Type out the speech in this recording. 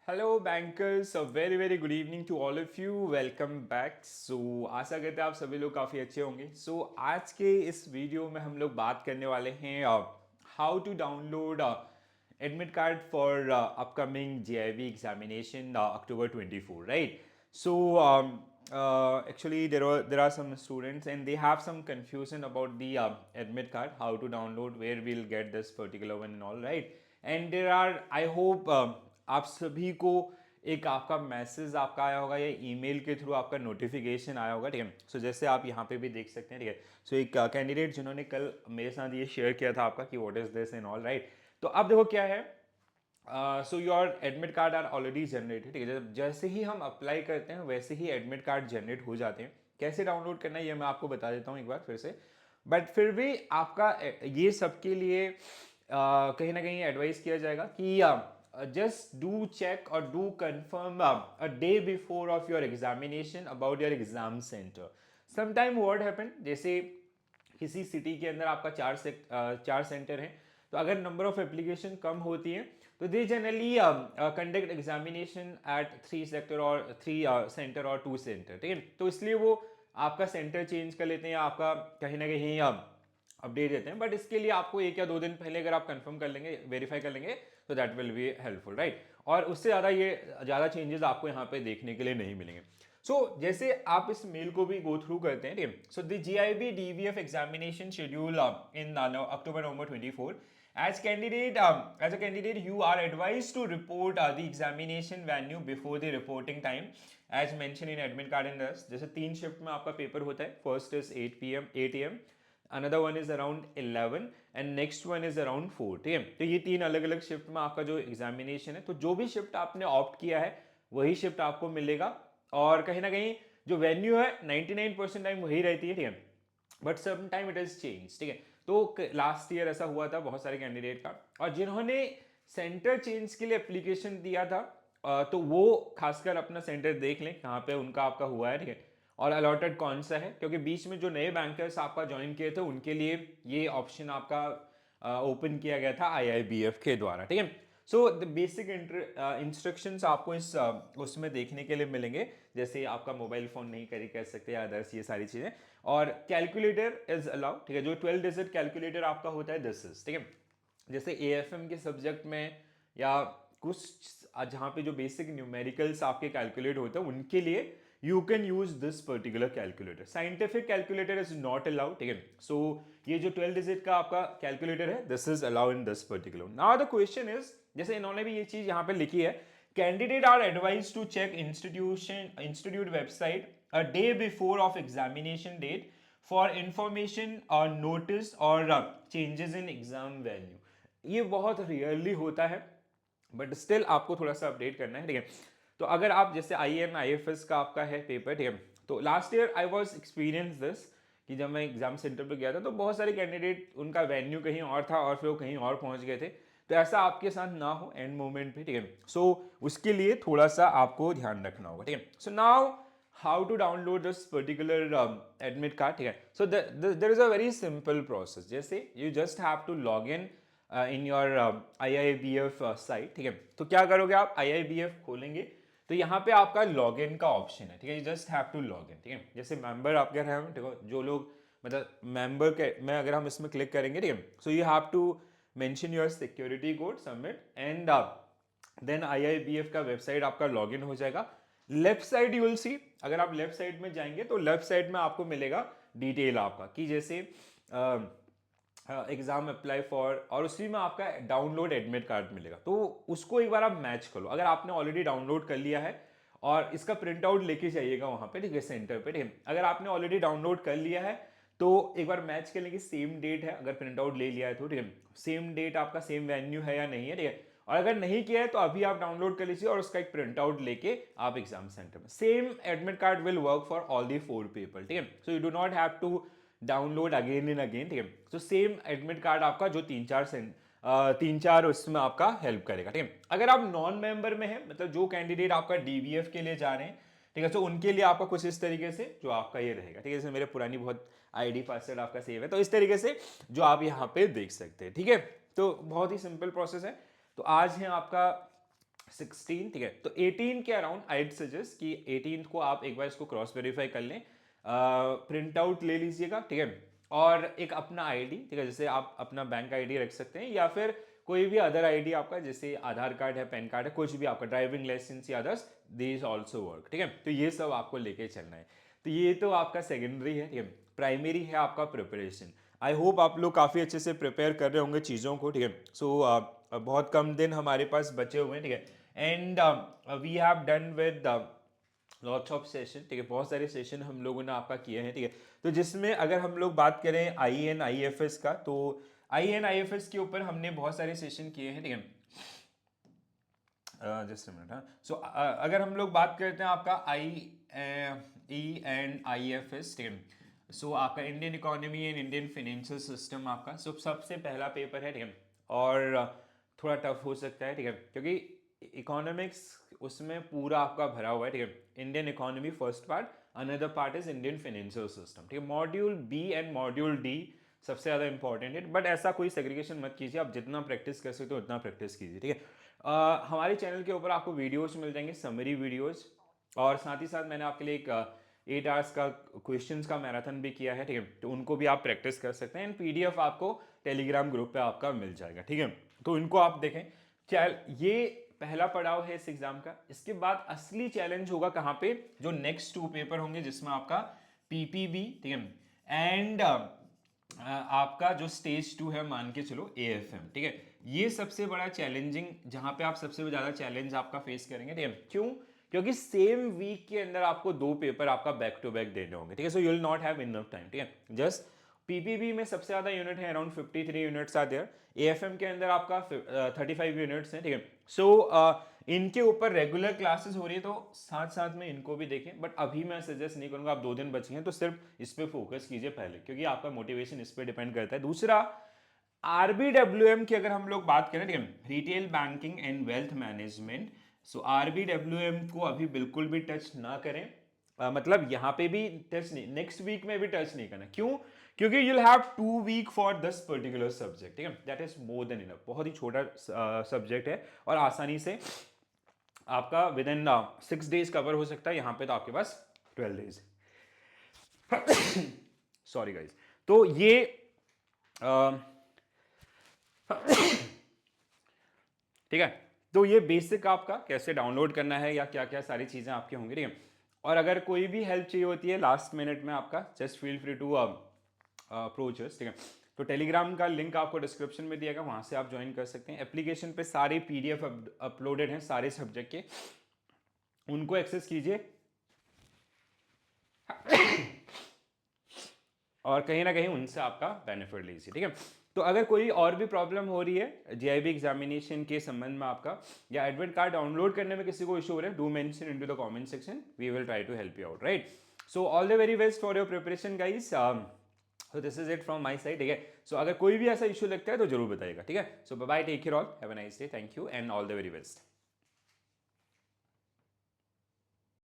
Hello bankers, very very good evening to all of you. Welcome back. So आशा करते हैं आप सभी लोग काफ़ी अच्छे होंगे। सो आज के इस वीडियो में हम लोग बात करने वाले हैं how to download admit card for upcoming JIB examination October 24, right? So actually there are some students and they have some confusion about the admit card, how to download, where we'll get this particular one and all, right? And there are, I hope आप सभी को एक आपका message आपका आया होगा या email के थ्रू आपका नोटिफिकेशन आया होगा, ठीक है। सो जैसे आप यहाँ पे भी देख सकते हैं, ठीक है। सो एक कैंडिडेट जिन्होंने कल मेरे साथ ये शेयर किया था आपका कि what is this and all, right. तो अब देखो क्या है। So your admit card are already generated, ठीक है। जैसे ही हम अप्लाई करते हैं वैसे ही एडमिट कार्ड जनरेट हो जाते हैं। कैसे डाउनलोड करना है ये मैं आपको बता देता हूँ एक बार फिर से। बट फिर भी आपका ये सबके लिए कहीं ना कहीं एडवाइस किया जाएगा कि just do check or do confirm a day before of your examination about your exam center. Sometime what happen, जैसे किसी सिटी के अंदर आपका चार सेंटर हैं, तो अगर नंबर ऑफ एप्लीकेशन कम होती है तो they generally conduct examination eight 3 sector और 3 सेंटर और 2 सेंटर, ठीक है। तो इसलिए वो आपका सेंटर चेंज कर लेते हैं या आपका कहीं ना कहीं अपडेट देते हैं। बट इसके लिए आपको 1 या 2 दिन पहले अगर आप कंफर्म कर लेंगे, वेरीफाई कर लेंगे, तो that will be helpful, right. और उससे ज़्यादा चेंजेस आपको यहाँ पे देखने के लिए नहीं मिलेंगे। जैसे आप इस मेल को भी गो थ्रू करते हैं, ठीक है। So the GIB DVF examination schedule in October November 24. As a candidate, you are advised to report the examination venue before the reporting time, as mentioned in admit card in this. जैसे 3 shift में आपका paper होता है। First is 8 AM, another one is around 11 and next one is around 4, ठीक है। तो ये 3 अलग अलग शिफ्ट में आपका जो एग्जामिनेशन है, तो जो भी शिफ्ट आपने ऑप्ट किया है वही शिफ्ट आपको मिलेगा। और कहीं ना कहीं जो वेन्यू है 99% टाइम वही रहती है, ठीक है। But some time it is change, ठीक है। तो लास्ट ईयर ऐसा हुआ था बहुत सारे कैंडिडेट का, और जिन्होंने सेंटर चेंज के लिए एप्लीकेशन दिया था तो वो खासकर अपना सेंटर देख लें कहाँ पे उनका आपका हुआ है, ठीक है। और अलॉटेड कौन सा है, क्योंकि बीच में जो नए बैंकर्स आपका ज्वाइन किए थे उनके लिए ये ऑप्शन आपका ओपन किया गया था IIBF के द्वारा, ठीक है। सो द बेसिक इंस्ट्रक्शंस आपको इस उसमें देखने के लिए मिलेंगे, जैसे आपका मोबाइल फोन नहीं कैरी कर सकते या अदर्स, ये सारी चीजें। और कैलकुलेटर इज अलाउड, ठीक है। जो 12 डिजिट कैलकुलेटर आपका होता है दिस इज, ठीक है। जैसे AFM के सब्जेक्ट में या कुछ जहाँ पे जो बेसिक न्यूमेरिकल्स आपके कैलकुलेट होते हैं उनके लिए you can use this particular calculator. Scientific calculator is not allowed, ठीक है। सो ये जो 12 डिजिट का आपका कैलकुलेटर है this is allowed in this particular. Now the question is, जैसे इन्होंने भी ये चीज यहाँ पे लिखी है, candidate are advise to check institute website a day before of examination date for information और नोटिस और चेंजेस इन एग्जाम वैल्यू। ये बहुत रियरली होता है, बट स्टिल आपको थोड़ा सा अपडेट करना है, ठीक है। तो अगर आप जैसे IIM IFS का आपका है पेपर, ठीक है। तो last year I was experience this कि जब मैं एग्जाम सेंटर पर गया था तो बहुत सारे कैंडिडेट उनका वेन्यू कहीं और था और फिर वो कहीं और पहुंच गए थे। तो ऐसा आपके साथ ना हो एंड मोमेंट पे, ठीक है। सो उसके लिए थोड़ा सा आपको ध्यान रखना होगा, ठीक है। So now how to download this particular admit card, ठीक है। So there is a very simple process. जैसे you just have to log in your IIBF site, ठीक है। तो क्या करोगे आप, IIBF खोलेंगे तो यहाँ पे आपका लॉगिन का ऑप्शन है, ठीक है। You just have to log in, ठीक है। जैसे मेंबर आप कह रहे हैं, ठीक है, जो लोग मतलब मेंबर के में अगर हम इसमें क्लिक करेंगे, ठीक है। So you have to mention your security code, submit and then IIBF का वेबसाइट आपका लॉगिन हो जाएगा। Left side you will see, अगर आप लेफ्ट साइड में जाएंगे तो लेफ्ट साइड में आपको मिलेगा डिटेल आपका कि जैसे एग्जाम अप्लाई फॉर, और उसी में आपका डाउनलोड एडमिट कार्ड मिलेगा। तो उसको एक बार आप मैच करो। अगर आपने ऑलरेडी डाउनलोड कर लिया है और इसका प्रिंट आउट लेके जाइएगा वहां पे, ठीक है, सेंटर पे, ठीक है। अगर आपने ऑलरेडी डाउनलोड कर लिया है तो एक बार मैच कर लेंगे, सेम डेट है, अगर प्रिंट आउट ले लिया है तो, ठीक है। सेम डेट आपका सेम वेन्यू है या नहीं है, ठीक है। और अगर नहीं किया है तो अभी आप डाउनलोड कर लीजिए और उसका एक प्रिंट आउट लेके आप एग्जाम सेंटर में, same admit card will work for all the 4 people, ठीक है। So you do not have to download again and again, ठीक है। तो सेम एडमिट कार्ड आपका जो 3-4 उसमें आपका हेल्प करेगा, ठीक है। अगर आप नॉन मेंबर में है, मतलब जो कैंडिडेट आपका DVF के लिए जा रहे हैं, ठीक है, तो उनके लिए आपका कुछ इस तरीके से जो आपका ये रहेगा, ठीक है। जैसे मेरे पुरानी बहुत ID पासवर्ड आपका सेव है, तो इस तरीके से जो आप यहाँ पे देख सकते हैं, ठीक है। तो बहुत ही सिंपल प्रोसेस है। तो आज है आपका 16, ठीक है। तो 18 के अराउंड आई सजेस्ट कि 18 को आप एक बार इसको क्रॉस वेरीफाई कर लें, प्रिंट आउट ले लीजिएगा, ठीक है। और एक अपना आईडी, ठीक है, जैसे आप अपना बैंक आईडी रख सकते हैं या फिर कोई भी अदर आईडी आपका, जैसे आधार कार्ड है, पैन कार्ड है, कुछ भी आपका, ड्राइविंग लाइसेंस या अदर्स, दिस ऑल्सो वर्क, ठीक है। तो ये सब आपको लेके चलना है। तो ये तो आपका सेकेंडरी है, ठीक है। प्राइमरी है आपका प्रिपरेशन। आई होप आप लोग काफ़ी अच्छे से प्रिपेयर कर रहे होंगे चीज़ों को, ठीक है। सो बहुत कम दिन हमारे पास बचे हुए हैं, ठीक है। And we have done with lots of session, ठीक है। बहुत सारे सेशन हम लोगों ने आपका किए हैं, ठीक है। तो जिसमें अगर हम लोग बात करें I N I F S का, तो I N I F S के ऊपर हमने बहुत सारे सेशन किए हैं, ठीक है। जस्ट मिनट, हाँ। सो अगर हम लोग बात करते हैं आपका I E and I F S, ठीक है। सो आपका Indian economy and Indian financial system आपका सबसे पहला पेपर है, ठीक है। और थोड़ा टफ हो सकता है, ठीक है, क्योंकि इकोनॉमिक्स उसमें पूरा आपका भरा हुआ है, ठीक है। Indian economy first part, another part is Indian financial system, ठीक है। Module B and module D सबसे ज़्यादा इंपॉर्टेंट है, बट ऐसा कोई सेग्रीगेशन मत कीजिए, आप जितना प्रैक्टिस कर सकते हो उतना प्रैक्टिस कीजिए, ठीक है। हमारे चैनल के ऊपर आपको वीडियोस मिल जाएंगे, समरी वीडियोस, और साथ ही साथ मैंने आपके लिए एक 8 आवर्स का क्वेश्चंस का मैराथन भी किया है, ठीक है। तो उनको भी आप प्रैक्टिस कर सकते हैं, एंड पीडीएफ आपको टेलीग्राम ग्रुप पे आपका मिल जाएगा, ठीक है। तो इनको आप देखें। ये पहला पड़ाव है इस एग्जाम का। इसके बाद असली चैलेंज होगा कहाँ पे, जो नेक्स्ट 2 पेपर होंगे, जिसमें आपका पीपीबी, ठीक है, एंड आपका जो स्टेज 2 है, मान के चलो एएफएम, ठीक है। ये सबसे बड़ा चैलेंजिंग, जहां पे आप सबसे ज्यादा चैलेंज आपका फेस करेंगे, ठीक है। क्यों? क्योंकि सेम वीक के अंदर आपको 2 पेपर आपका बैक टू बैक देने होंगे, ठीक है। So you will not have enough time, ठीक है। जस्ट पीपीबी में सबसे ज्यादा यूनिट है, around 53 units are there. AFM के अंदर आपका 35 यूनिट्स हैं, ठीक है। सो इनके ऊपर रेगुलर क्लासेस हो रही है, तो साथ साथ में इनको भी देखें, बट अभी मैं सजेस्ट नहीं करूंगा। आप 2 दिन बचे हैं तो सिर्फ इस पे फोकस कीजिए पहले, क्योंकि आपका मोटिवेशन इस पे डिपेंड करता है। दूसरा, आरबीडब्ल्यूएम की अगर हम लोग बात करें, ठीक है, retail banking and wealth management, so RBWM को अभी बिल्कुल भी टच ना करें। मतलब यहाँ पे भी टच नहीं, नेक्स्ट वीक में भी टच नहीं करना। क्यों? क्योंकि you'll have 2 week for this particular subject, ठीक है। That is more than enough. बहुत ही छोटा सब्जेक्ट है और आसानी से आपका विद इन 6 डेज कवर हो सकता है। यहाँ पे तो आपके पास 12 डेज। Sorry guys. तो ये ठीक है। तो ये बेसिक आपका कैसे डाउनलोड करना है या क्या क्या सारी चीजें आपकी होंगी, ठीक है। और अगर कोई भी हेल्प चाहिए होती है लास्ट मिनट में आपका, just feel free to approach us, ठीक है। तो टेलीग्राम का लिंक आपको डिस्क्रिप्शन में दिया गया, वहां से आप ज्वाइन कर सकते हैं। एप्लीकेशन पे सारे पीडीएफ अपलोडेड हैं सारे सब्जेक्ट के, उनको एक्सेस कीजिए और कहीं ना कहीं उनसे आपका बेनिफिट लीजिए, ठीक है। तो अगर कोई और भी प्रॉब्लम हो रही है जीआईबी एग्जामिनेशन के संबंध में आपका, या एडमिट कार्ड डाउनलोड करने में किसी को इशू हो रहा है, do mention into the comment section, we will try to help you out, right. So all the very best for your preparation guys. So this is it from my side, ठीक है। सो अगर कोई भी ऐसा issue लगता है तो जरूर बताइएगा, ठीक है। So bye bye, take care all, have a nice day, thank you and all the very best.